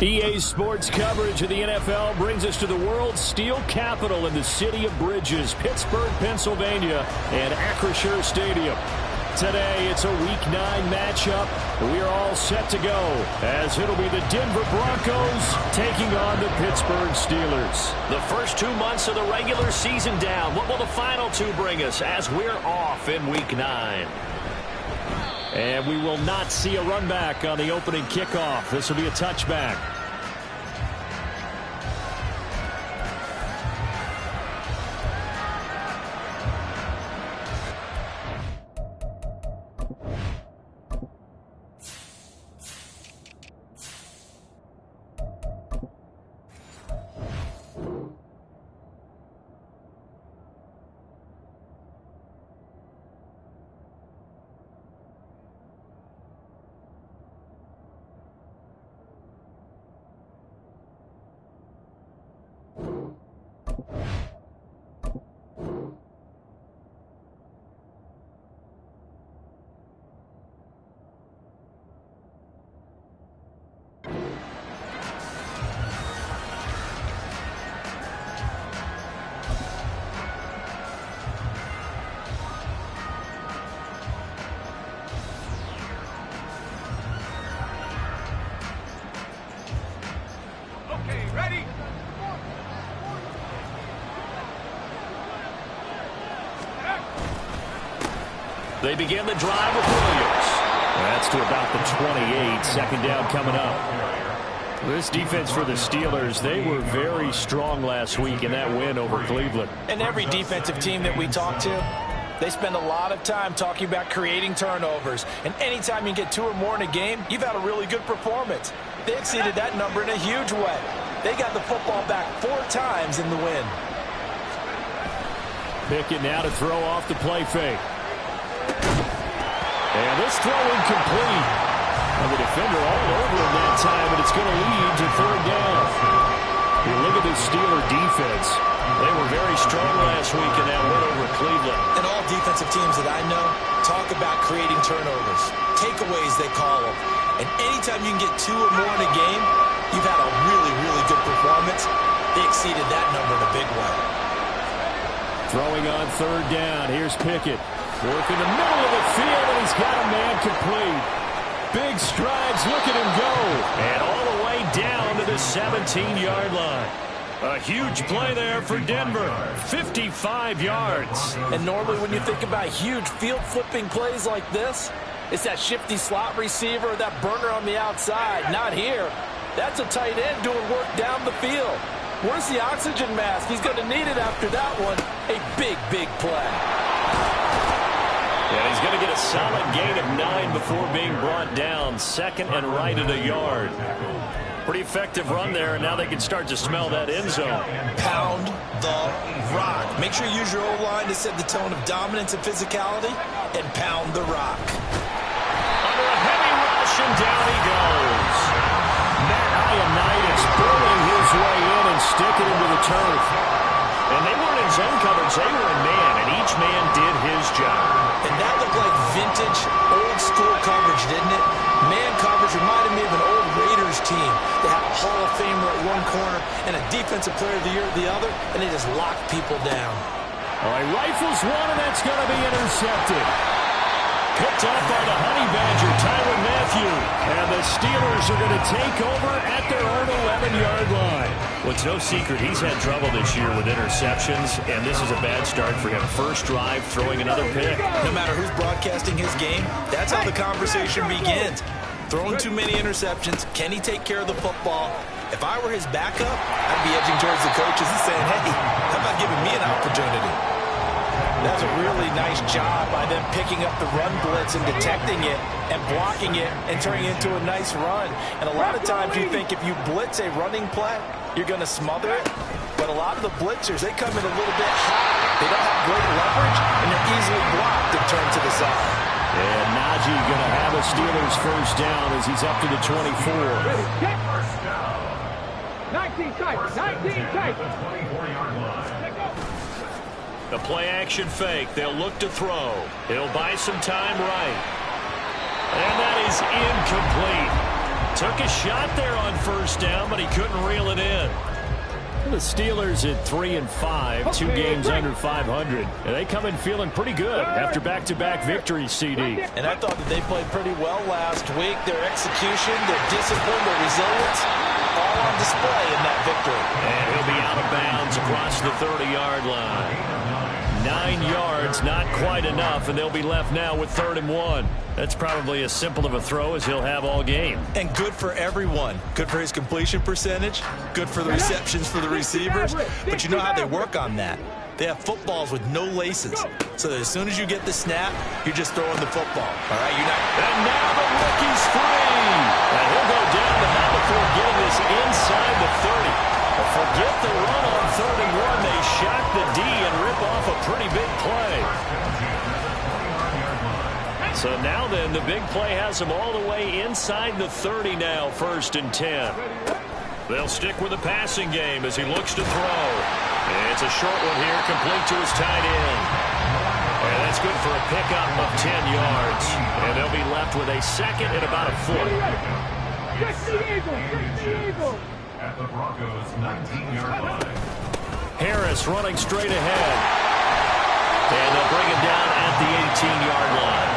EA Sports coverage of the NFL brings us to the world's steel capital in the city of Bridges, Pittsburgh, Pennsylvania, and Acrisure Stadium. Today, it's a Week 9 matchup. We are all set to go, as it'll be the Denver Broncos taking on the Pittsburgh Steelers. The first 2 months of the regular season down. What will the final 2 bring us as we're off in Week 9? And we will not see a run back on the opening kickoff. This will be a touchback. They begin the drive with Williams. That's to about the 28. Second down coming up. This defense for the Steelers, they were very strong last week in that win over Cleveland. And every defensive team that we talk to, they spend a lot of time talking about creating turnovers. And anytime you get 2 or more in a game, you've had a really good performance. They exceeded that number in a huge way. They got the football back 4 times in the win. Pickett now to throw off the play fake. And this throw incomplete. And the defender all over him that time, and it's going to lead to 3rd down. You look at this Steeler defense. They were very strong last week in that win over Cleveland. And all defensive teams that I know talk about creating turnovers. Takeaways, they call them. And anytime you can get 2 or more in a game, you've had a really, really good performance. They exceeded that number in a big way. Throwing on 3rd down. Here's Pickett. Work in the middle of the field, and he's got a man complete. Big strides. Look at him go. And all the way down to the 17-yard line. A huge play there for Denver. 55 yards. And normally when you think about huge field-flipping plays like this, it's that shifty slot receiver or that burner on the outside. Not here. That's a tight end doing work down the field. Where's the oxygen mask? He's going to need it after that one. A big, big play. And he's going to get a solid gain of 9 before being brought down. 2nd and right at a yard. Pretty effective run there, and now they can start to smell that end zone. Pound the rock. Make sure you use your O-line to set the tone of dominance and physicality, and pound the rock. Under a heavy rush, and down he goes. Matt Ioannidis burrowing his way in and sticking into the turf. And they weren't in zone coverage, they were in man, and each man did his job. And that looked like vintage, old-school coverage, didn't it? Man coverage reminded me of an old Raiders team. They had a Hall of Famer at one corner and a Defensive Player of the Year at the other, and they just locked people down. All right, rifles one, and that's going to be intercepted. Picked up by the Honey Badger, Tyrann Mathieu. And the Steelers are going to take over at their own 11-yard line. Well, it's no secret he's had trouble this year with interceptions, and this is a bad start for him. First drive, throwing another pick. No matter who's broadcasting his game, that's how the conversation begins. Throwing too many interceptions, can he take care of the football? If I were his backup, I'd be edging towards the coaches and saying, hey, how about giving me an opportunity? That's a really nice job by them picking up the run blitz and detecting it and blocking it and turning it into a nice run. And a lot of times you think if you blitz a running play, you're going to smother it. But a lot of the blitzers, they come in a little bit high. They don't have great leverage, and they're easily blocked and turned to the side. And Najee going to have a Steelers first down as he's up to the 24. 19 Titans, 19 Titans. The play action fake. They'll look to throw. He'll buy some time right. And that is incomplete. Took a shot there on first down, but he couldn't reel it in. The Steelers at 3-5, 2 games under 500. And they come in feeling pretty good after back-to-back victories, CD. And I thought that they played pretty well last week. Their execution, their discipline, their resilience, all on display in that victory. And he'll be out of bounds across the 30-yard line. 9 yards, not quite enough, and they'll be left now with 3rd and 1. That's probably as simple of a throw as he'll have all game. And good for everyone. Good for his completion percentage. Good for the receptions for the receivers. But you know how they work on that. They have footballs with no laces. So that as soon as you get the snap, you're just throwing the football. All right, you're not. And now the rookie's free. And he'll go down, but not before getting this inside the 30. Forget the run on 3rd and 1. They shock the D and rip off a pretty big play. So now then, the big play has them all the way inside the 30 now, 1st and 10. They'll stick with the passing game as he looks to throw. It's a short one here, complete to his tight end. And that's good for a pickup of 10 yards. And they'll be left with a 2nd and about a foot. At the Broncos' 19-yard line. Harris running straight ahead. And they'll bring him down at the 18-yard line.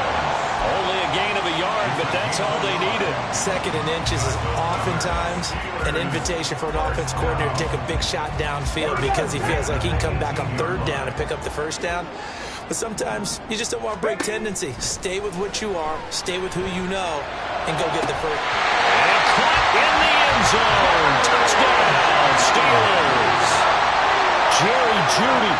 Only a gain of a yard, but that's all they needed. 2nd and inches is oftentimes an invitation for an offense coordinator to take a big shot downfield because he feels like he can come back on 3rd down and pick up the 1st down. But sometimes you just don't want to break tendency. Stay with what you are, stay with who you know, and go get the 1st. And caught in the end zone. Touchdown, Steelers. Jerry Jeudy,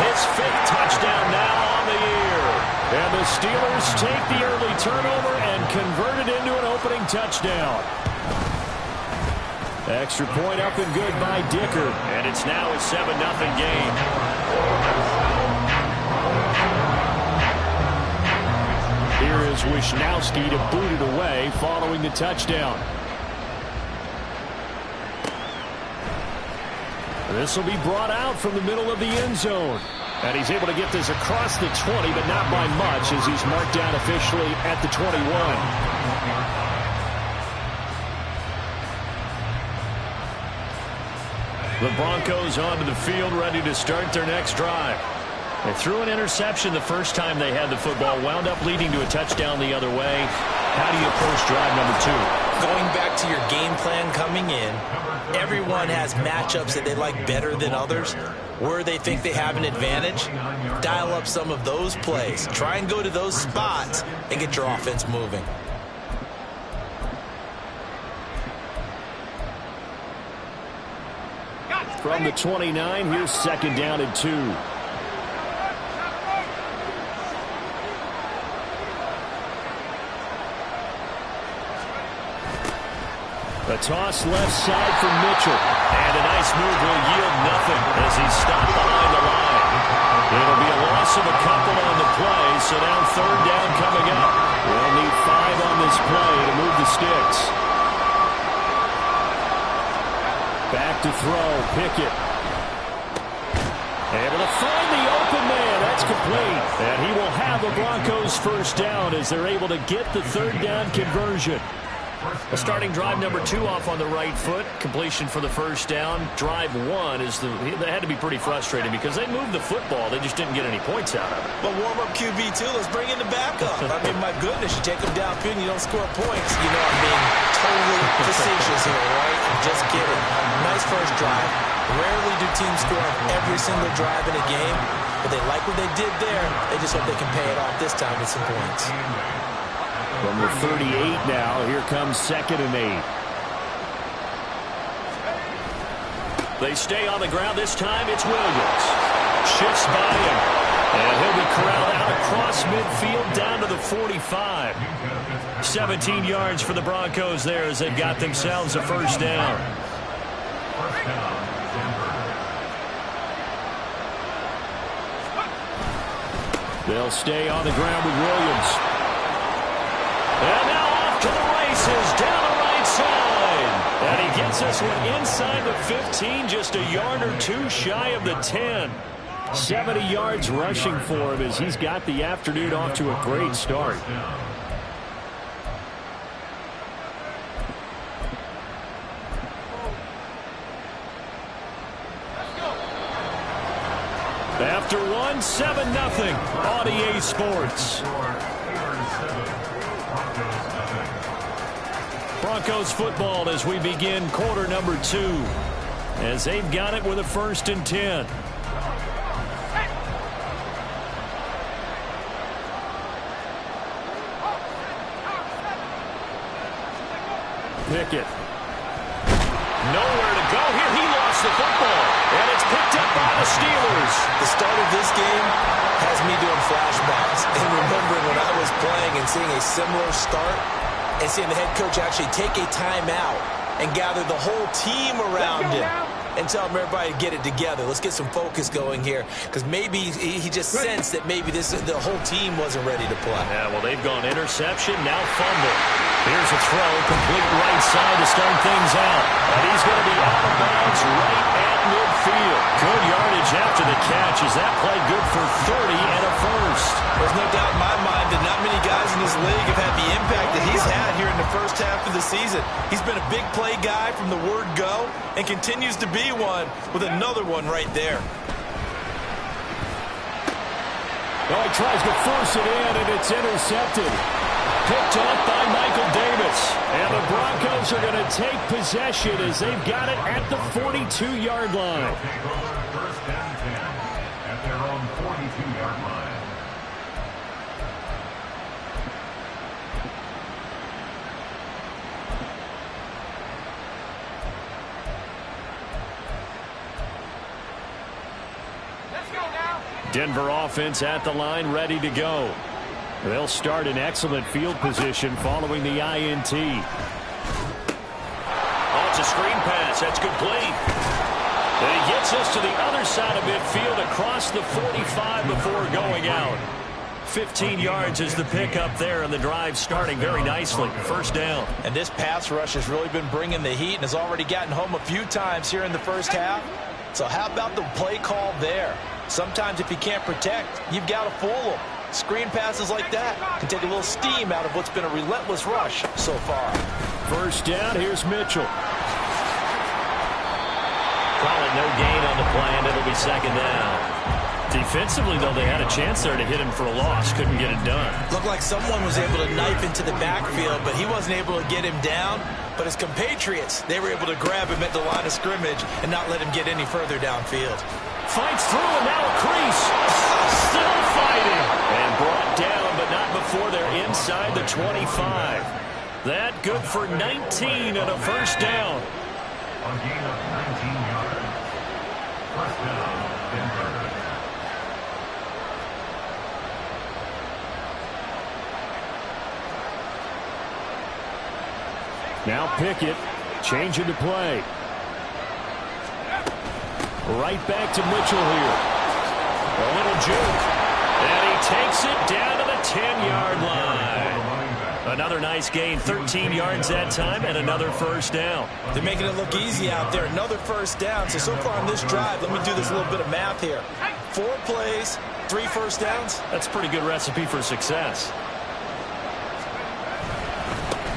his 5th touchdown now on the year. And the Steelers take the early turnover and convert it into an opening touchdown. Extra point up and good by Dicker. And it's now a 7-0 game. Here is Wisnowski to boot it away following the touchdown. This will be brought out from the middle of the end zone. And he's able to get this across the 20, but not by much as he's marked down officially at the 21. The Broncos onto the field, ready to start their next drive. They threw an interception the first time they had the football, wound up leading to a touchdown the other way. How do you approach drive number 2? Going back to your game plan coming in, everyone has matchups that they like better than others. Where they think they have an advantage, dial up some of those plays. Try and go to those spots and get your offense moving. From the 29, here's 2nd down and 2. A toss left side for Mitchell. And a nice move will yield nothing as he's stopped behind the line. It'll be a loss of a couple on the play, so now 3rd down coming up. We'll need 5 on this play to move the sticks. Back to throw, Pickett. Able to find the open man. That's complete. And he will have the Broncos 1st down as they're able to get the 3rd down conversion. A starting drive number 2 off on the right foot. Completion for the 1st down. Drive 1 is that had to be pretty frustrating because they moved the football. They just didn't get any points out of it. But warm-up QB2, let's bring in the backup. I mean, my goodness, you take them downfield and you don't score points. You know I'm being totally facetious here, right? I'm just kidding. Nice first drive. Rarely do teams score on every single drive in a game, but they like what they did there. They just hope they can pay it off this time with some points. From the 38 now, here comes 2nd and 8. They stay on the ground. This time it's Williams. Shifts by him. And he'll be corralled out across midfield down to the 45. 17 yards for the Broncos there as they've got themselves a 1st down. They'll stay on the ground with Williams. And now off to the races, down the right side. And he gets this one inside the 15, just a yard or 2 shy of the 10. 70 yards rushing for him as he's got the afternoon off to a great start. After one, 7-0 on EA Sports. Broncos football as we begin quarter number 2. As they've got it with a 1st and 10. Pickett. Nowhere to go here. He lost the football. And it's picked up by the Steelers. The start of this game has me doing flashbacks and remembering when I was playing and seeing a similar start and seeing the head coach actually take a timeout and gather the whole team around him and tell him everybody to get it together. Let's get some focus going here, because maybe he just sensed that maybe the whole team wasn't ready to play. Yeah, well, they've gone interception, now fumble. Here's a throw, complete right side to start things out. And he's going to be out of bounds right at midfield. Good yardage after the catch. Is that play good for 30 and a first? There's no doubt in my mind that not many guys in this league have had the impact that he's had here in the first half of the season. He's been a big play guy from the word go and continues to be one with another one right there. Oh, he tries to force it in, and it's intercepted. Picked up by Michael Davis. And the Broncos are going to take possession as they've got it at the 42-yard line. Take over 1st and 10 at their own 42-yard line. Denver offense at the line, ready to go. They'll start in excellent field position following the INT. Oh, it's a screen pass. That's complete. And he gets us to the other side of midfield across the 45 before going out. 15 yards is the pickup there, and the drive starting very nicely. 1st down. And this pass rush has really been bringing the heat and has already gotten home a few times here in the first half. So how about the play call there? Sometimes if you can't protect, you've got to fool them. Screen passes like that can take a little steam out of what's been a relentless rush so far. 1st down, here's Mitchell. Call it no gain on the play, and it'll be 2nd down. Defensively, though, they had a chance there to hit him for a loss. Couldn't get it done. Looked like someone was able to knife into the backfield, but he wasn't able to get him down. But his compatriots, they were able to grab him at the line of scrimmage and not let him get any further downfield. Fights through, and now a crease. Still fighting. And brought down, but not before they're inside the 25. That good for 19 and a 1st down. On gain of 19 yards. 1st down, Denver. Now Pickett, changing to play. Right back to Mitchell here. A little juke. And he takes it down to the 10-yard line. Another nice gain, 13 yards that time, and another 1st down. They're making it look easy out there. Another 1st down. So far on this drive, let me do this little bit of math here. 4 plays, 3 1st downs. That's a pretty good recipe for success.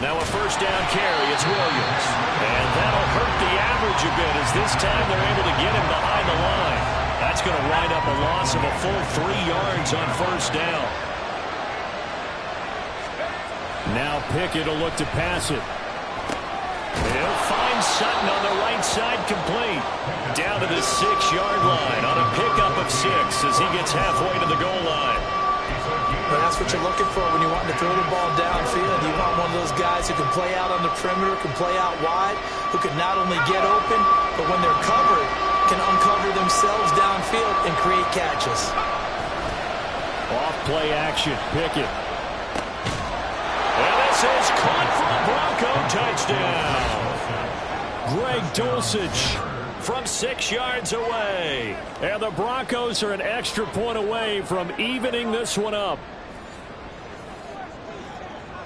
Now a 1st down carry, it's Williams. And that'll hurt the average a bit as this time they're able to get him behind the line. That's going to wind up a loss of a full 3 yards on 1st down. Now Pickett will look to pass it. He'll find Sutton on the right side, complete. Down to the 6-yard line on a pickup of 6 as he gets halfway to the goal line. But that's what you're looking for when you want to throw the ball downfield. You want one of those guys who can play out on the perimeter, can play out wide, who can not only get open, but when they're covered, can uncover themselves downfield and create catches. Off play action, Pickett. And this is caught for a Bronco touchdown. Greg Dulcich from 6 yards away. And the Broncos are an extra point away from evening this one up.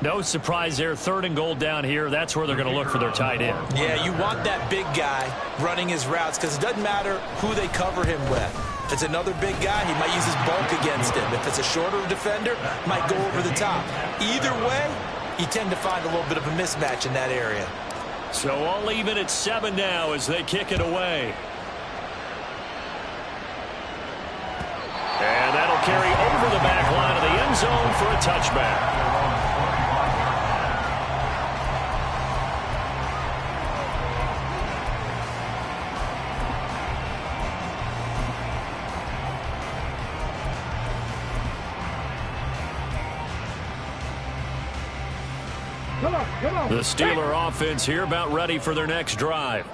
No surprise there. 3rd and goal down here. That's where they're going to look for their tight end. Yeah, you want that big guy running his routes because it doesn't matter who they cover him with. If it's another big guy, he might use his bulk against him. If it's a shorter defender, might go over the top. Either way, you tend to find a little bit of a mismatch in that area. So all even at 7 now as they kick it away. they'll carry over the back line of the end zone for a touchback. The Steeler offense here about ready for their next drive.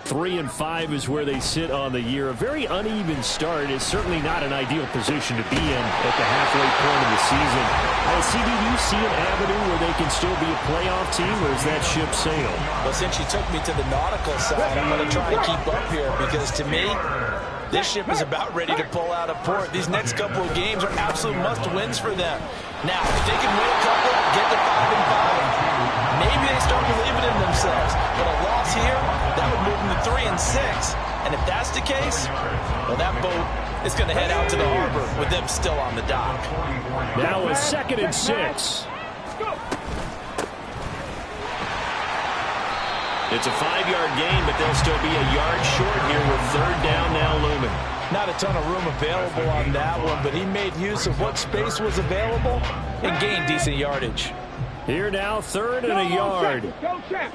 3-5 is where they sit on the year. A very uneven start is certainly not an ideal position to be in at the halfway point of the season. CD, do you see an avenue where they can still be a playoff team, or is that ship sailed? Well, since you took me to the nautical side, I'm going to try and keep up here because to me, this ship is about ready to pull out of port. These next couple of games are absolute must-wins for them. Now, if they can win a couple, get to 5-5, maybe they start believing in themselves. But a loss here, that would move them to 3-6. And if that's the case, well, that boat is going to head out to the harbor with them still on the dock. Now a 2nd and 6. It's a 5-yard gain, but they'll still be a yard short here with 3rd down now looming. Not a ton of room available on that one, but he made use of what space was available and gained decent yardage. Here now, 3rd and a yard. Go, Champ.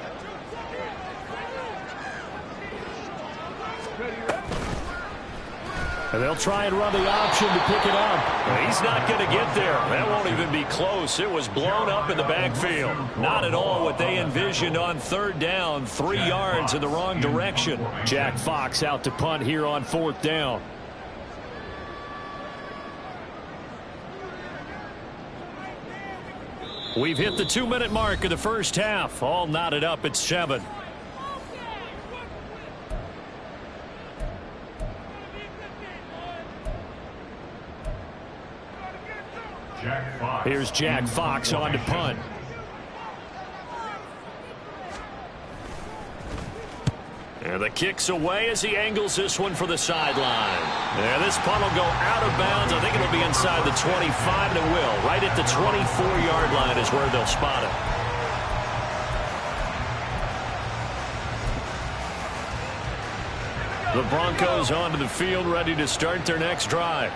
And they'll try and run the option to pick it up. He's not going to get there. That won't even be close. It was blown up in the backfield. Not at all what they envisioned on 3rd down. 3 yards in the wrong direction. Jack Fox out to punt here on 4th down. We've hit the 2-minute mark of the first half. All knotted up at 7. Here's Jack Fox on to punt. And the kick's away as he angles this one for the sideline. And this punt will go out of bounds. I think it'll be inside the 25, and it will. Right at the 24-yard line is where they'll spot it. The Broncos onto the field, ready to start their next drive.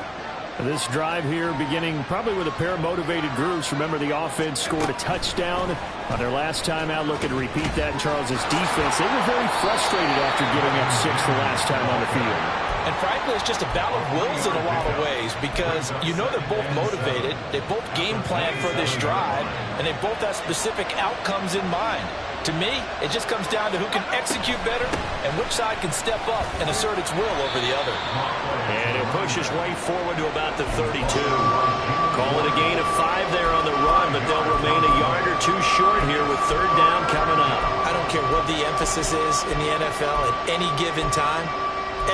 This drive here beginning probably with a pair of motivated groups. Remember, the offense scored a touchdown on their last time out. Looking to repeat that in Charles's defense. They were very frustrated after giving up 6 the last time on the field. And frankly, it's just a battle of wills in a lot of ways because you know they're both motivated. They both game plan for this drive, and they both have specific outcomes in mind. To me, it just comes down to who can execute better and which side can step up and assert its will over the other. And he'll push his way forward to about the 32. Call it a gain of 5 there on the run, but they'll remain a yard or 2 short here with 3rd down coming up. I don't care what the emphasis is in the NFL at any given time.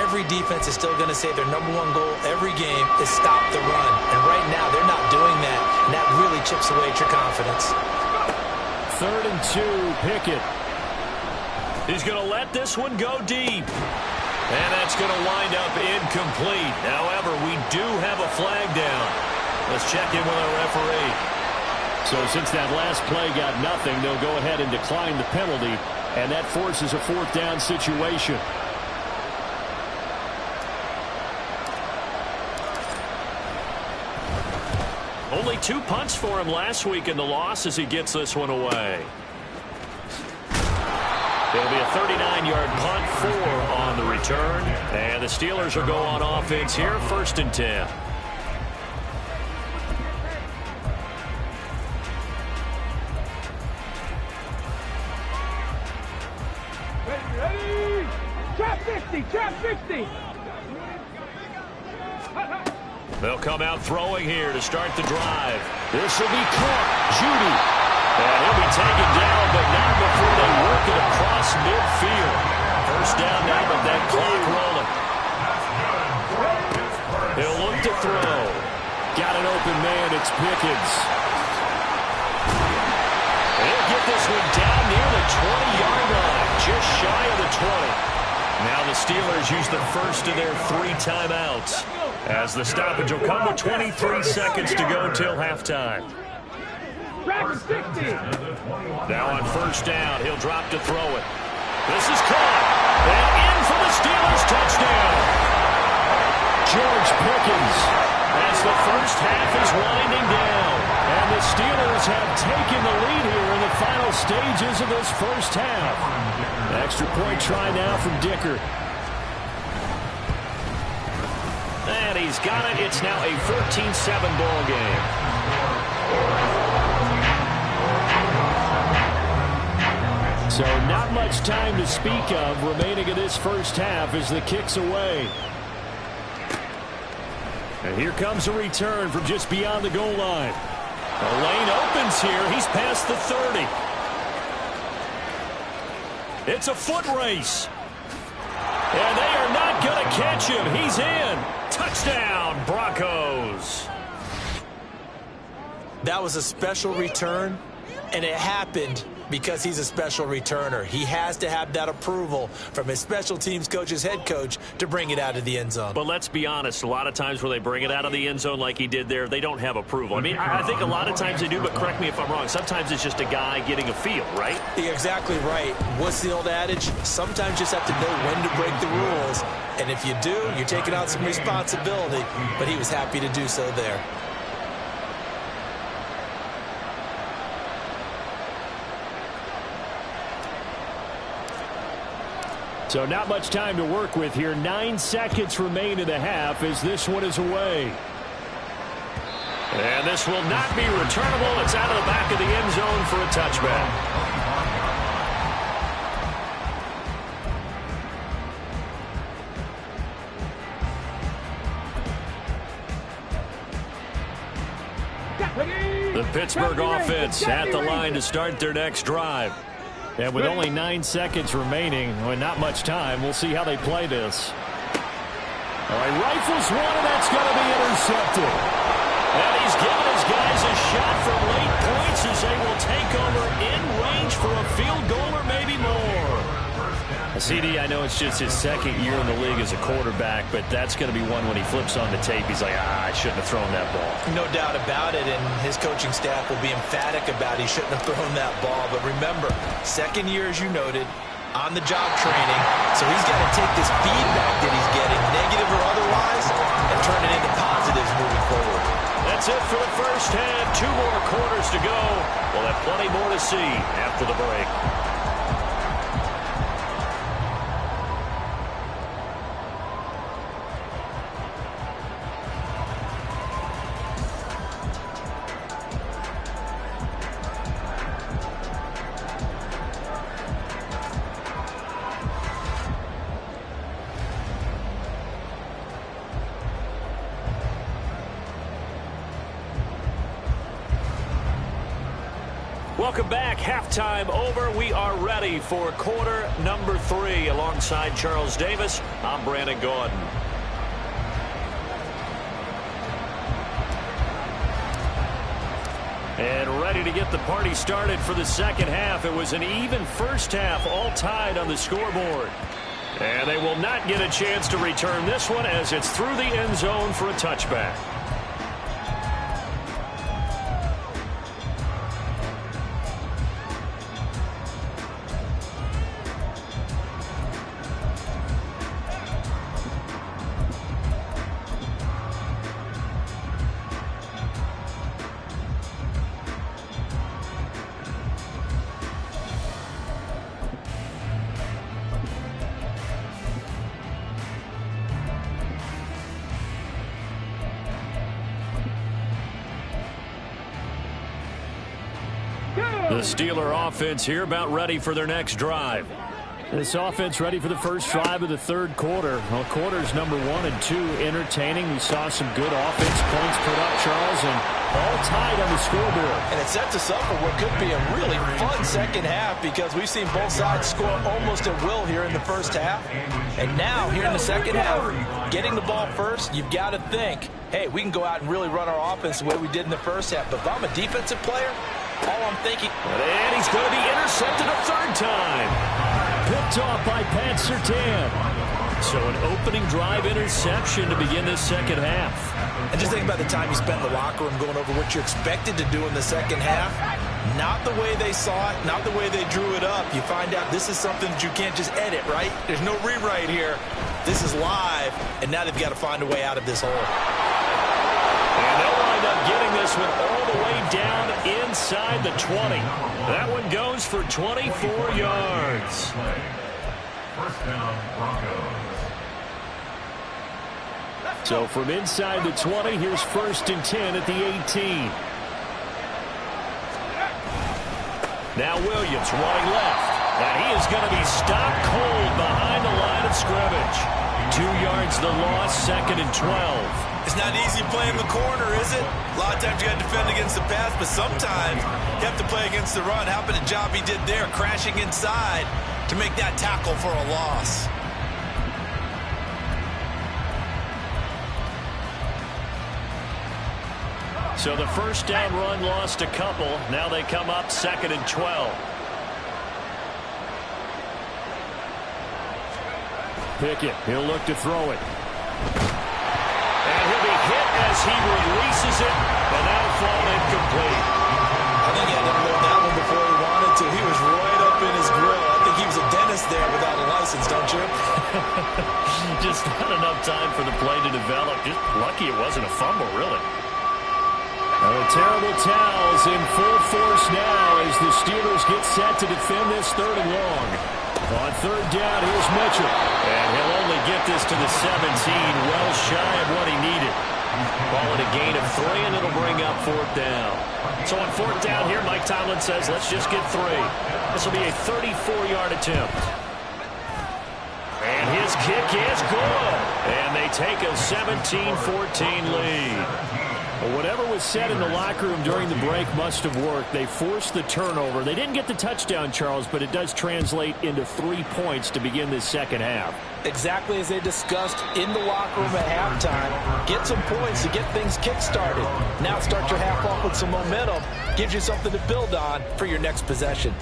Every defense is still going to say their #1 goal every game is stop the run. And right now, they're not doing that, and that really chips away at your confidence. 3rd and 2, Pickett. He's going to let this one go deep. And that's going to wind up incomplete. However, we do have a flag down. Let's check in with our referee. So since that last play got nothing, they'll go ahead and decline the penalty, and that forces a 4th down situation. Only 2 punts for him last week in the loss as he gets this one away. It'll be a 39-yard punt, 4 on the return. And the Steelers will go on offense here, 1st and 10. Ready? Trap 50, trap 50. They'll come out throwing here to start the drive. This will be caught. Judy. And he'll be taken down, but not before they work it across midfield. 1st down now, but that clock rolling. He'll look to throw. Got an open man. It's Pickens. He'll get this one down near the 20-yard line, just shy of the 20. Now the Steelers use the first of their 3 timeouts, as the stoppage will come with 23 seconds to go till halftime. Now on 1st down, he'll drop to throw it. This is caught. And in for the Steelers touchdown. George Pickens has the first half is winding down. And the Steelers have taken the lead here in the final stages of this first half. Extra point try now from Dicker. And he's got it. It's now a 14-7 ball game. So not much time to speak of remaining in this first half as the kick's away. And here comes a return from just beyond the goal line. The lane opens here. He's past the 30. It's a foot race. And they are not going to catch him. He's in. Touchdown, Broncos. That was a special return, and it happened because he's a special returner. He has to have that approval from his special teams coach, his head coach, to bring it out of the end zone. But let's be honest, a lot of times when they bring it out of the end zone like he did there, they don't have approval. I mean, I think a lot of times they do, but correct me if I'm wrong. Sometimes it's just a guy getting a feel, right? You're exactly right. What's the old adage? Sometimes you just have to know when to break the rules. And if you do, you're taking on some responsibility. But he was happy to do so there. So not much time to work with here. 9 seconds remain in the half as this one is away. And this will not be returnable. It's out of the back of the end zone for a touchback. The Pittsburgh offense at the line to start their next drive. And with only 9 seconds remaining, and not much time, we'll see how they play this. All right, rifles one, and that's going to be intercepted. And he's given his guys a shot for late points as they will take over in range for a field goal or maybe more. CD, I know it's just his second year in the league as a quarterback, but that's going to be one when he flips on the tape. He's like, I shouldn't have thrown that ball. No doubt about it, and his coaching staff will be emphatic about he shouldn't have thrown that ball. But remember, second year, as you noted, on-the-job training, so he's got to take this feedback that he's getting, negative or otherwise, and turn it into positives moving forward. That's it for the first half. 2 more quarters to go. We'll have plenty more to see after the break. Welcome back. Halftime over. We are ready for quarter number 3. Alongside Charles Davis, I'm Brandon Gordon. And ready to get the party started for the second half. It was an even first half, all tied on the scoreboard. And they will not get a chance to return this one as it's through the end zone for a touchback. The Steeler offense here about ready for their next drive. This offense ready for the first drive of the third quarter. Well, quarters number 1 and 2 entertaining. We saw some good offense points put up, Charles, and all tied on the scoreboard. And it sets us up for what could be a really fun second half because we've seen both sides score almost at will here in the first half. And now, here in the second half, getting the ball first, you've got to think, hey, we can go out and really run our offense the way we did in the first half. But if I'm a defensive player, all I'm thinking... And he's going to be intercepted a third time. Picked off by Pat Surtain. So an opening drive interception to begin this second half. And just think about the time you spent in the locker room going over what you expected to do in the second half. Not the way they saw it, not the way they drew it up. You find out this is something that you can't just edit, right? There's no rewrite here. This is live, and now they've got to find a way out of this hole. And they'll wind up getting this one all the way down inside the 20. That one goes for 24 yards. First down, Broncos. So from inside the 20, here's 1st and 10 at the 18. Now Williams running left. And he is going to be stopped cold behind the line of scrimmage. 2 yards the loss, 2nd and 12. It's not easy playing the corner, is it? A lot of times you got to defend against the pass, but sometimes you have to play against the run. How about the job he did there, crashing inside to make that tackle for a loss? So the first down run lost a couple. Now they come up 2nd and 12. Pickett, he'll look to throw it. And he'll be hit as he releases it, and that'll fall incomplete. I think he had to load that one before he wanted to. He was right up in his grill. I think he was a dentist there without a license, don't you? Just not enough time for the play to develop. Just lucky it wasn't a fumble, really. The terrible towels in full force now as the Steelers get set to defend this 3rd and long. On 3rd down, here's Mitchell. And he'll only get this to the 17, well shy of what he needed. Ball at a gain of 3, and it'll bring up 4th down. So on 4th down here, Mike Tomlin says, let's just get 3. This will be a 34-yard attempt. And his kick is good. And they take a 17-14 lead. Well, whatever was said in the locker room during the break must have worked. They forced the turnover. They didn't get the touchdown, Charles, but it does translate into 3 points to begin this second half. Exactly as they discussed in the locker room at halftime. Get some points to get things kick-started. Now start your half off with some momentum. Gives you something to build on for your next possession.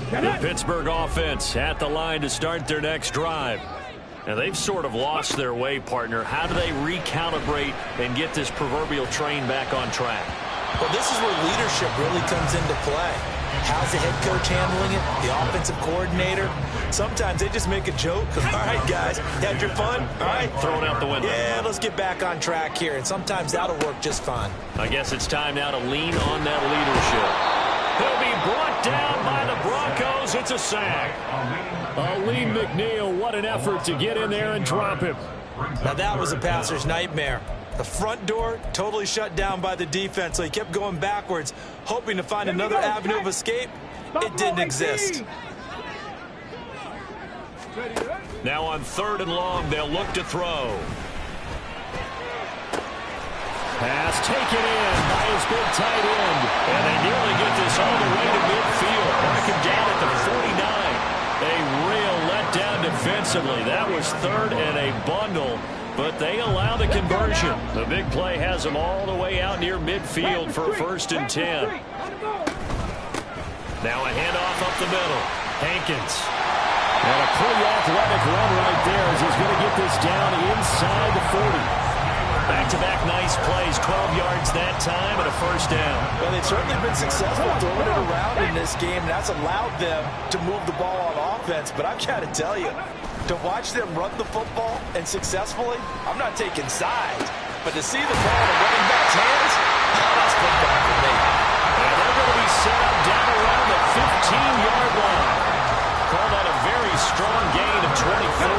The Pittsburgh offense at the line to start their next drive. Now, they've sort of lost their way, partner. How do they recalibrate and get this proverbial train back on track? Well, this is where leadership really comes into play. How's the head coach handling it? The offensive coordinator? Sometimes they just make a joke. All right, guys, had your fun? All right. Throw it out the window. Yeah, let's get back on track here. And sometimes that'll work just fine. I guess it's time now to lean on that leadership. He'll be brought down by the Broncos. It's a sack. Alim McNeil, what an effort to get in there and drop him. Now that was a passer's nightmare. The front door totally shut down by the defense, so he kept going backwards, hoping to find another avenue of escape. It didn't exist. Now on 3rd and long, they'll look to throw. Pass taken in by his big tight end. And they nearly get this all the way to midfield. Mark him down at the 49. A real letdown defensively. That was 3rd and a bundle, but they allow the conversion. The big play has them all the way out near midfield for 1st and 10. Now a handoff up the middle. Hankins. And a pretty athletic run right there as he's going to get this down inside the 40. Back-to-back nice plays, 12 yards that time and a 1st down. Well, they've certainly been successful throwing it around in this game, and that's allowed them to move the ball on offense. But I've got to tell you, to watch them run the football and successfully, I'm not taking sides, but to see the ball in the running back's hands, that's football for me. And they're going to be set up down around the 15-yard line. Call that a very strong gain of 24.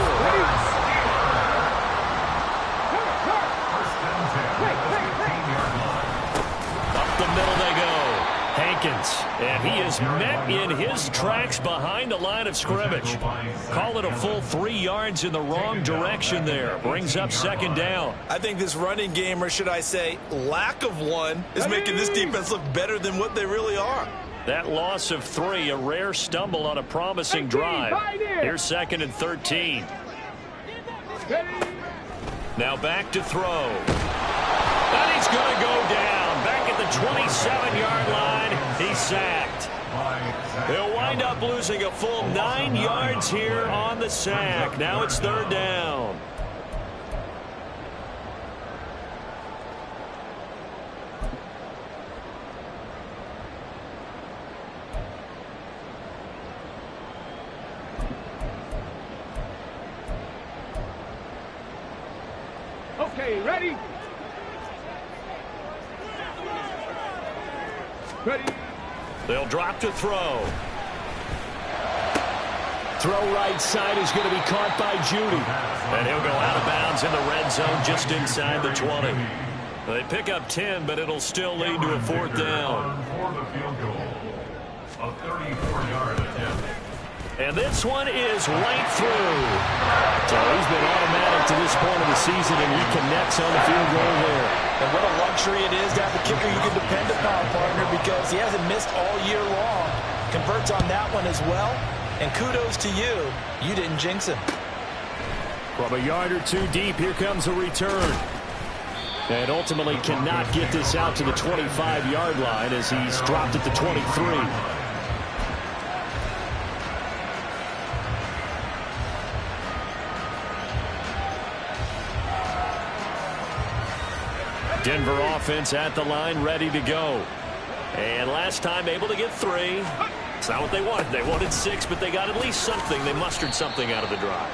And he is met in his tracks behind the line of scrimmage. Call it a full 3 yards in the wrong direction there. Brings up 2nd down. I think this running game, or should I say lack of one, is making this defense look better than what they really are. That loss of 3, a rare stumble on a promising drive. Here's 2nd and 13. Now back to throw. And he's going to go down. Back at the 27-yard line. He's sacked. He'll wind up losing a full 9 yards here on the sack. Now it's 3rd down. Okay, ready? Ready? They'll drop to throw. Throw right side is going to be caught by Judy. And he'll go out of bounds in the red zone just inside the 20. They pick up 10, but it'll still lead to a fourth down. For the field goal. A 34-yard attempt. And this one is right through. So he's been automatic to this point of the season, and he connects on the field goal there. And what a luxury it is to have a kicker you can depend upon, partner, because he hasn't missed all year long. Converts on that one as well. And kudos to you. You didn't jinx him. From a yard or two deep, here comes a return. And ultimately cannot get this out to the 25-yard line as he's dropped at the 23. Denver offense at the line, ready to go. And last time able to get 3. It's not what they wanted. They wanted 6, but they got at least something. They mustered something out of the drive.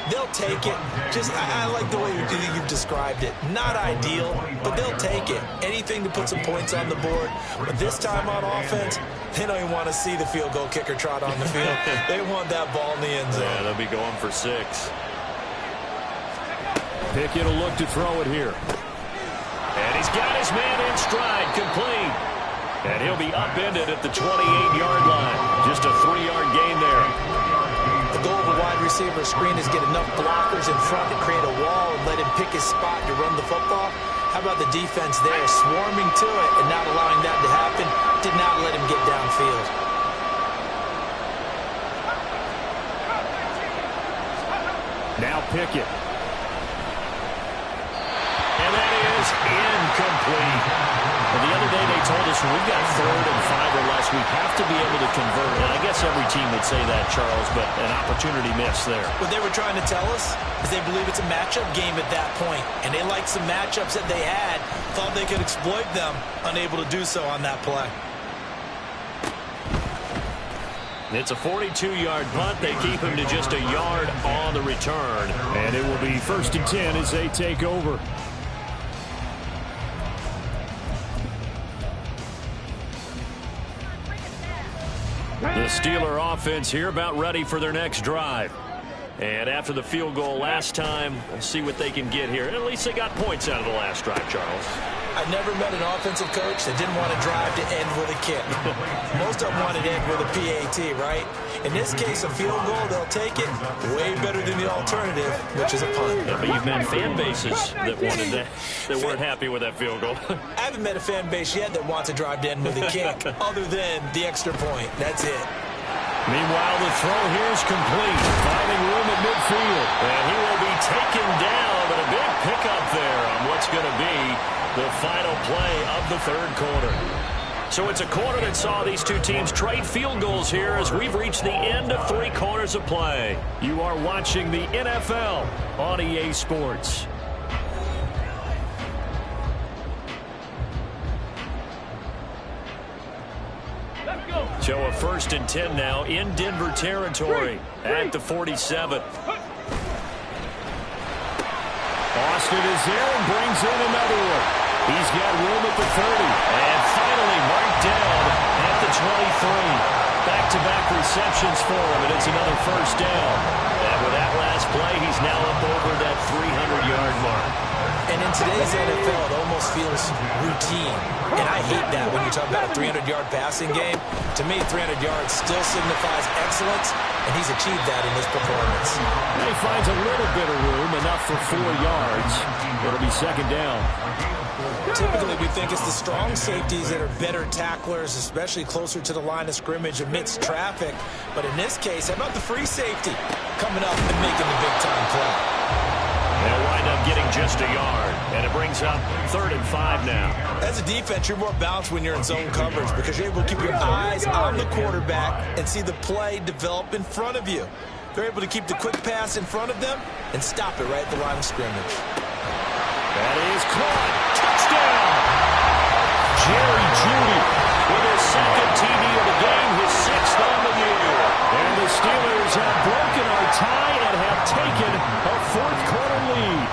They'll take it. I like the way you've described it. Not ideal, but they'll take it. Anything to put some points on the board. But this time on offense, they don't even want to see the field goal kicker trot on the field. They want that ball in the end zone. Yeah, they'll be going for 6. Pickett will look to throw it here. And he's got his man in stride, complete. And he'll be upended at the 28-yard line. Just a 3-yard gain there. The goal of a wide receiver screen is get enough blockers in front to create a wall and let him pick his spot to run the football. How about the defense there, swarming to it and not allowing that to happen? Did not let him get downfield. Now Pickett. And that is incomplete. And the other day they told us when we've got 3rd and 5 or less, we have to be able to convert. And I guess every team would say that, Charles, but an opportunity missed there. What they were trying to tell us is they believe it's a matchup game at that point. And they liked some matchups that they had, thought they could exploit them, unable to do so on that play. It's a 42-yard punt. They keep him to just a yard on the return. And it will be 1st and 10 as they take over. The Steeler offense here about ready for their next drive. And after the field goal last time, we'll see what they can get here. At least they got points out of the last drive, Charles. I've never met an offensive coach that didn't want to drive to end with a kick. Most of them wanted to end with a PAT, right? In this case, a field goal, they'll take it. Way better than the alternative, which is a punt. Yeah, but you've met fan bases that wanted that, that weren't happy with that field goal. I haven't met a fan base yet that wants to drive to end with a kick, other than the extra point. That's it. Meanwhile, the throw here is complete, finding room at midfield. And he will be taken down, but a big pickup there on what's going to be the final play of the 3rd quarter. So it's a quarter that saw these two teams trade field goals here as we've reached the end of 3 quarters of play. You are watching the NFL on EA Sports. So a 1st and 10 now in Denver territory at the 47. Austin is there and brings in another one. He's got room at the 30. And finally marked down at the 23. Back-to-back receptions for him, and it's another 1st down. And with that last play, he's now up over that 300-yard mark. And in today's NFL, it almost feels routine. And I hate that when you talk about a 300-yard passing game. To me, 300 yards still signifies excellence, and he's achieved that in this performance. And he finds a little bit of room, enough for 4 yards. It'll be 2nd down. Typically, we think it's the strong safeties that are better tacklers, especially closer to the line of scrimmage amidst traffic. But in this case, how about the free safety coming up and making the big-time play? They'll wind up getting just a yard, and it brings up 3rd and 5 now. As a defense, you're more balanced when you're in zone coverage because you're able to keep your eyes on the quarterback and see the play develop in front of you. They're able to keep the quick pass in front of them and stop it right at the line of scrimmage. That is caught. Touchdown! Jerry Jeudy with his 2nd TD of the game, his 6th on the year. And the Steelers have broken our tie and have taken a 4th quarter lead.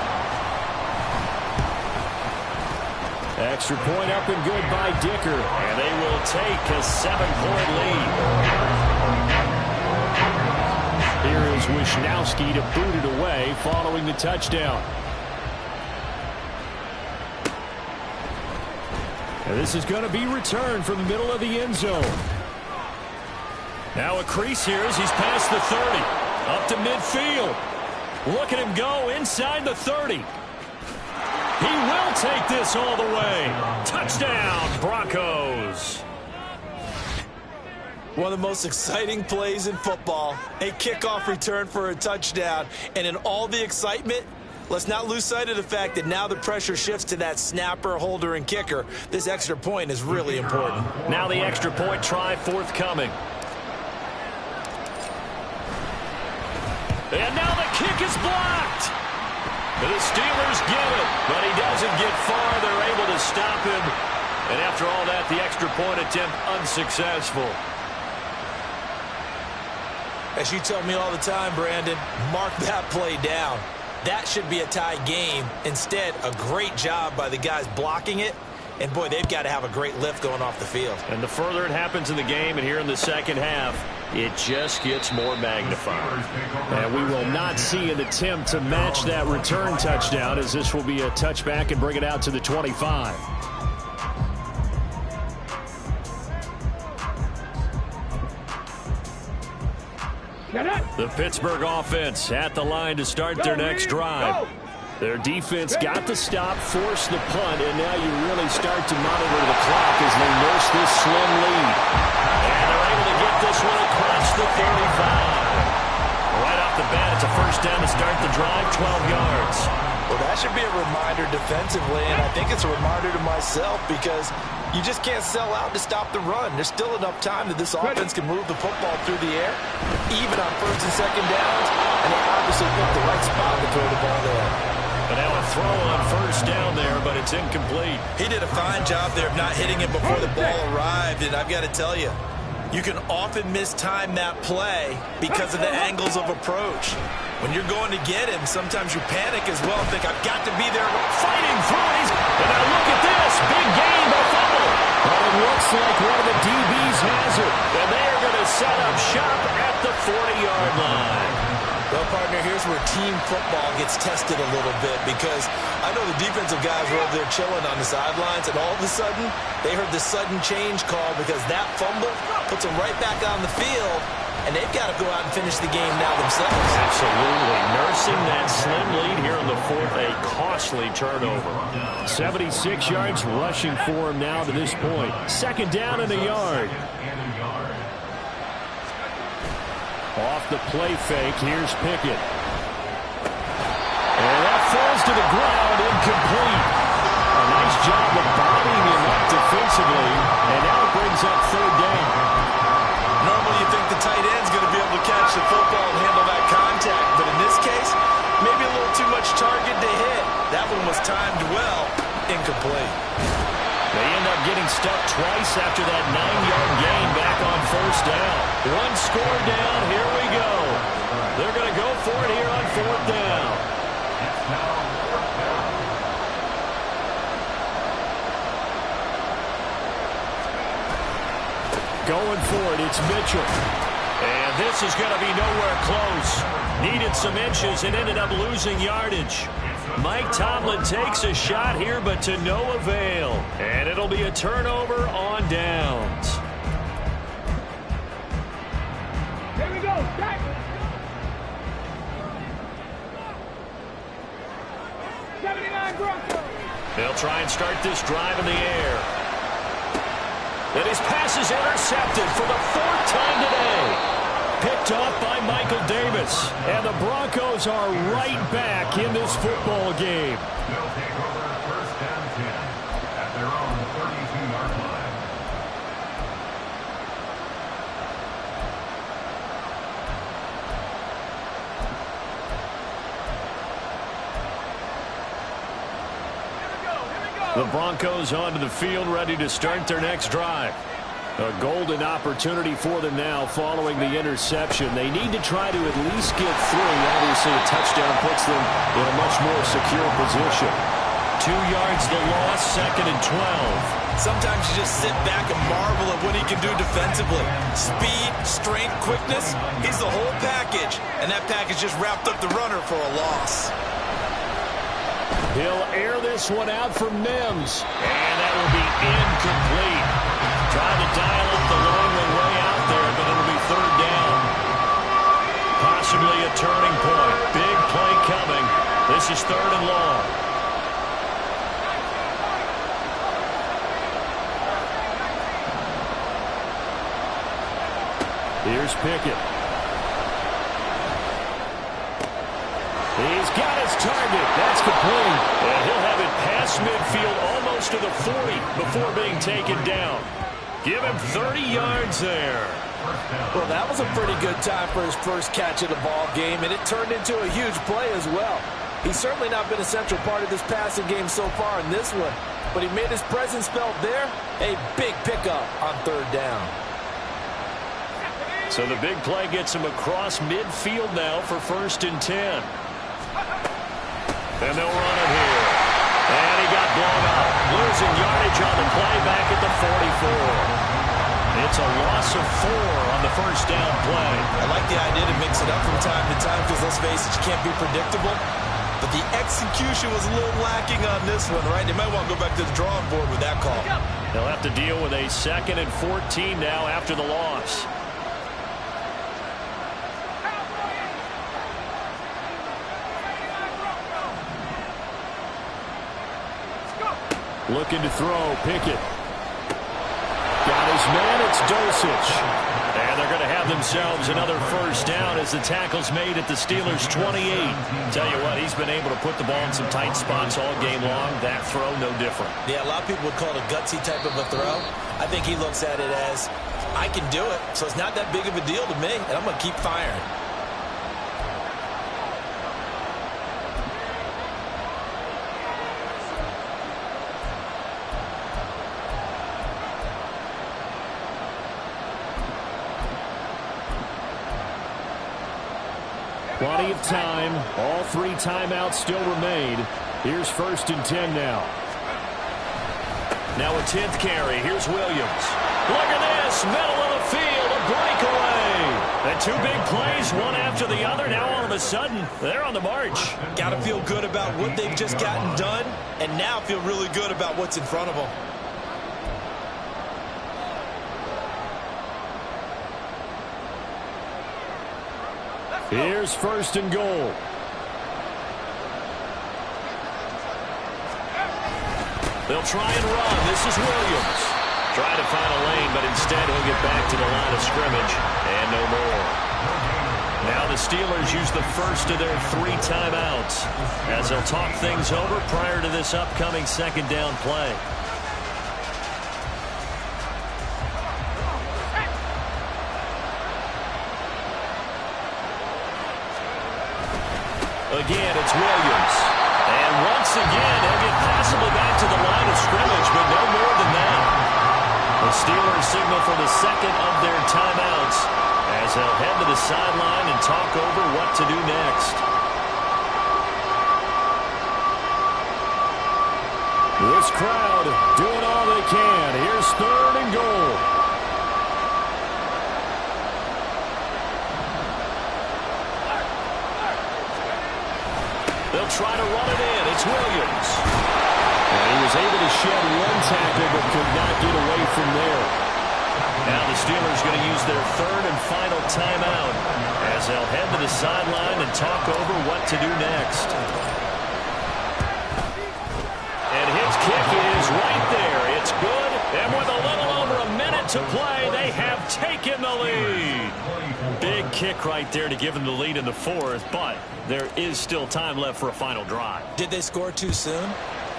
Extra point up and good by Dicker. And they will take a 7-point lead. Here is Wisnowski to boot it away following the touchdown. And this is going to be returned from the middle of the end zone. Now a crease here as he's past the 30. Up to midfield. Look at him go inside the 30. He will take this all the way. Touchdown, Broncos. One of the most exciting plays in football. A kickoff return for a touchdown. And in all the excitement, let's not lose sight of the fact that now the pressure shifts to that snapper, holder, and kicker. This extra point is really important. Now the extra point try forthcoming. And now the kick is blocked. The Steelers get it, but he doesn't get far. They're able to stop him. And after all that, the extra point attempt unsuccessful. As you tell me all the time, Brandon, mark that play down. That should be a tie game. Instead, a great job by the guys blocking it. And, boy, they've got to have a great lift going off the field. And the further it happens in the game and here in the second half, it just gets more magnified. And we will not see an attempt to match that return touchdown, as this will be a touchback and bring it out to the 25. The Pittsburgh offense at the line to start their next drive. Their defense got the stop, forced the punt, and now you really start to monitor the clock as they nurse this slim lead. And they're able to get this one across the 35. Right off the bat, it's a first down to start the drive, 12 yards. Well, that should be a reminder defensively, and I think it's a reminder to myself because you just can't sell out to stop the run. There's still enough time that this offense can move the football through the air, even on first and second downs, and they obviously picked the right spot to throw the ball there. But now a throw on first down there, but it's incomplete. He did a fine job there of not hitting it before the ball arrived, and I've got to tell you, you can often mistime that play because of the angles of approach. When you're going to get him, sometimes you panic as well and think, I've got to be there fighting through it. And now look at this. Big gain by fumble. But it looks like one of the DBs has it. And they are going to set up shop at the 40-yard line. Well, partner, here's where team football gets tested a little bit because I know the defensive guys were over there chilling on the sidelines, and all of a sudden, they heard the sudden change call because that fumble puts them right back on the field, and they've got to go out and finish the game now themselves. Absolutely. Nursing that slim lead here in the fourth, a costly turnover. 76 yards rushing for him now to this point. Second down and a yard. Off the play fake, here's Pickett. And that falls to the ground, incomplete. A nice job of bodying him up defensively, and now it brings up third down. Normally you think the tight end's going to be able to catch the football and handle that contact, but in this case, maybe a little too much target to hit. That one was timed well, incomplete. They end up getting stuck twice after that 9-yard gain back on first down. One score down, here we go. They're going to go for it here on fourth down. Going for it, it's Mitchell. And this is going to be nowhere close. Needed some inches and ended up losing yardage. Mike Tomlin takes a shot here, but to no avail. And it'll be a turnover on downs. Here we go, Jack. Broncos. They'll try and start this drive in the air. And his pass is intercepted for the fourth time today. Picked off by Michael Davis. And the Broncos are right back in this football game. They'll take over first and 10 at their own 32-yard line. The Broncos onto the field, ready to start their next drive. A golden opportunity for them now following the interception. They need to try to at least get through. Obviously, a touchdown puts them in a much more secure position. 2 yards the loss, 2nd and 12. Sometimes you just sit back and marvel at what he can do defensively. Speed, strength, quickness, he's the whole package. And that package just wrapped up the runner for a loss. He'll air this one out for Mims. And that will be incomplete. Trying to dial up the long way out there, but it'll be 3rd down. Possibly a turning point. Big play coming. This is 3rd and long. Here's Pickett. He's got his target. That's complete. And he'll have it past midfield almost to the 40 before being taken down. Give him 30 yards there. Well, that was a pretty good time for his first catch of the ball game, and it turned into a huge play as well. He's certainly not been a central part of this passing game so far in this one, but he made his presence felt there. A big pickup on 3rd down. So the big play gets him across midfield now for 1st and 10. And they'll run it here. And he got blown up. Losing yardage on the play back at the 44. It's a loss of 4 on the 1st down play. I like the idea to mix it up from time to time because, let's face it, you can't be predictable. But the execution was a little lacking on this one, right? They might want to go back to the drawing board with that call. They'll have to deal with a 2nd and 14 now after the loss. Looking to throw, Pickett. Got his man, it's Dosich. And they're going to have themselves another 1st down as the tackle's made at the Steelers' 28. Tell you what, he's been able to put the ball in some tight spots all game long. That throw, no different. Yeah, a lot of people would call it a gutsy type of a throw. I think he looks at it as, I can do it, so it's not that big of a deal to me, and I'm going to keep firing. Plenty of time. All 3 timeouts still remain. Here's 1st and 10 now. Now a 10th carry. Here's Williams. Look at this. Middle of the field. A breakaway. And 2 big plays, one after the other. Now all of a sudden, they're on the march. Got to feel good about what they've just gotten done, and now feel really good about what's in front of them. Here's 1st and goal. They'll try and run. This is Williams. Trying to find a lane, but instead he'll get back to the line of scrimmage. And no more. Now the Steelers use the first of their 3 timeouts as they'll talk things over prior to this upcoming 2nd down play. Again, it's Williams. And once again, he'll get possibly back to the line of scrimmage, but no more than that. The Steelers signal for the 2nd of their timeouts as they'll head to the sideline and talk over what to do next. This crowd doing all they can. Here's 3rd and goal. They'll try to run it in. It's Williams. And he was able to shed 1 tackle but could not get away from there. Now the Steelers going to use their 3rd and final timeout as they'll head to the sideline and talk over what to do next. And his kick is right there. It's good. And with a little over a minute to play, they have taken the lead. Big kick right there to give them the lead in the 4th, but there is still time left for a final drive. Did they score too soon?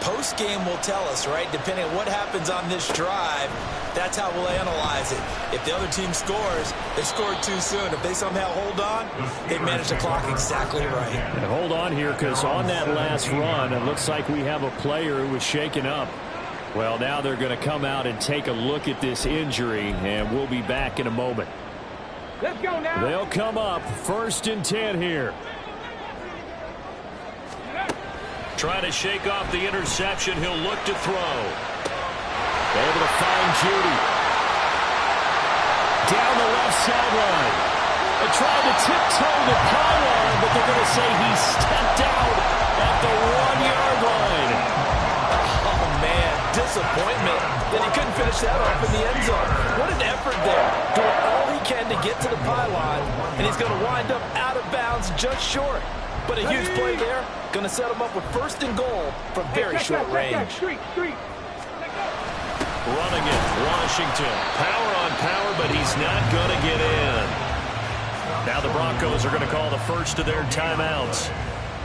Post-game will tell us, right? Depending on what happens on this drive, that's how we'll analyze it. If the other team scores, they scored too soon. If they somehow hold on, they managed the clock exactly right. And hold on here, because on that last run, it looks like we have a player who was shaken up. Well, now they're going to come out and take a look at this injury, and we'll be back in a moment. Let's go now. They'll come up 1st and 10 here. Trying to shake off the interception. He'll look to throw. Able to find Judy. Down the left sideline. They tried to tiptoe the pylon, but they're going to say he stepped out at the 1-yard line. Oh, man, disappointment that he couldn't finish that off in the end zone. What an effort there. Doing all he can to get to the pylon, and he's going to wind up out of bounds just short. But a huge play there. Going to set him up with 1st and goal from very short range. Running it, Washington. Power on power, but he's not going to get in. Now the Broncos are going to call the first of their timeouts.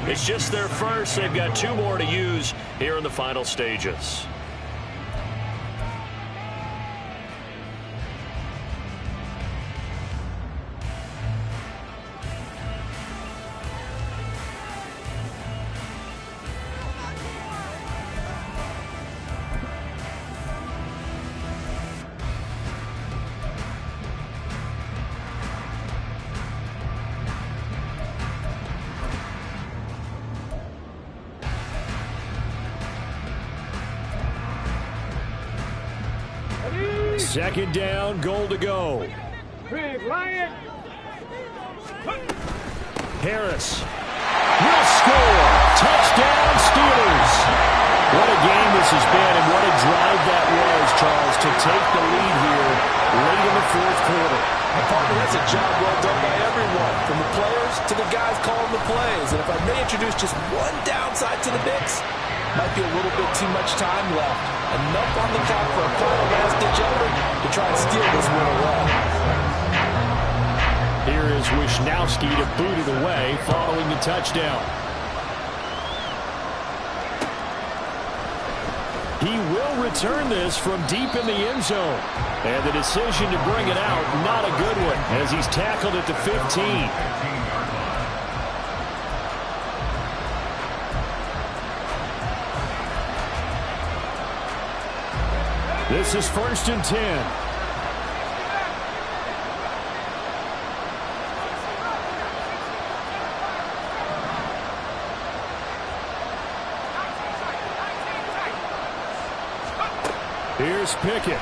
It's just their first. They've got 2 more to use here in the final stages. Second down, goal to go. Big Lion. Harris will score. Touchdown, Steelers. What a game this has been, and what a drive that was, Charles, to take the lead here late in the 4th quarter. Partner, that's a job well done by everyone, from the players to the guys calling the plays. And if I may introduce just one downside to the mix, might be a little bit too much time left. Enough on the clock for a final last-ditch effort to try and steal this one away. Here is Wisnowski to boot it away following the touchdown. He will return this from deep in the end zone. And the decision to bring it out, not a good one, as he's tackled at the 15. This is 1st and 10. Here's Pickett.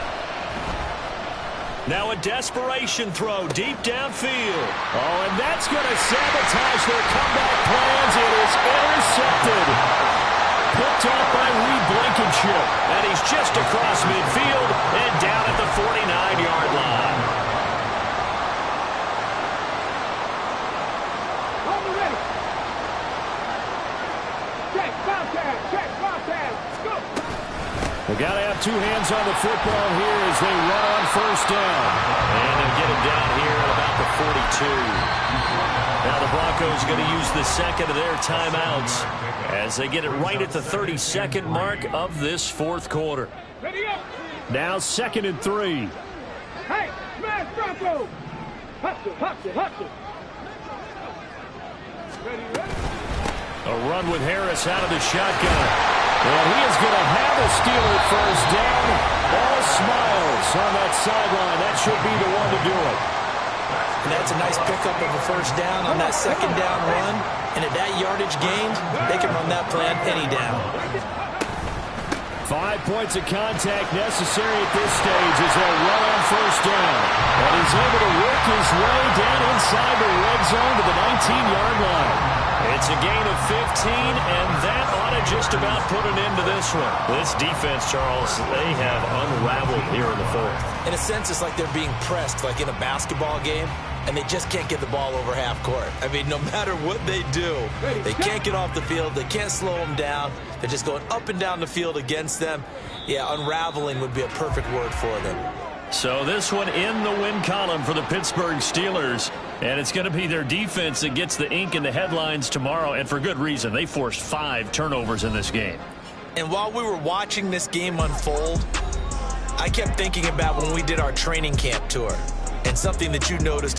Now a desperation throw deep downfield. Oh, and that's going to sabotage their comeback plans. It is intercepted. Picked off by Reed Blankenship. And he's just across midfield and down at the 49-yard line. Ready. Check, Bobcat, let's go. They've got to have 2 hands on the football here as they run on 1st down. And they'll get him down here at about the 42. Now the Broncos are going to use the second of their timeouts as they get it right at the 32nd mark of this 4th quarter. Ready up. Now 2nd and 3. Hey, smash Broncos. Hustle. Ready. A run with Harris out of the shotgun. And he is going to have a Steeler 1st down. All smiles on that sideline. That should be the one to do it. And that's a nice pickup of a 1st down on that 2nd down run. And at that yardage gained, they can run that play on any down. 5 points of contact necessary at this stage as they'll run on 1st down. And he's able to work his way down inside the red zone to the 19-yard line. It's a gain of 15, and that ought to just about put an end to this one. This defense, Charles, they have unraveled here in the 4th. In a sense, it's like they're being pressed like in a basketball game, and they just can't get the ball over half court. I mean, no matter what they do, they can't get off the field. They can't slow them down. They're just going up and down the field against them. Yeah, unraveling would be a perfect word for them. So this one in the win column for the Pittsburgh Steelers. And it's going to be their defense that gets the ink in the headlines tomorrow. And for good reason. They forced 5 turnovers in this game. And while we were watching this game unfold, I kept thinking about when we did our training camp tour. And something that you noticed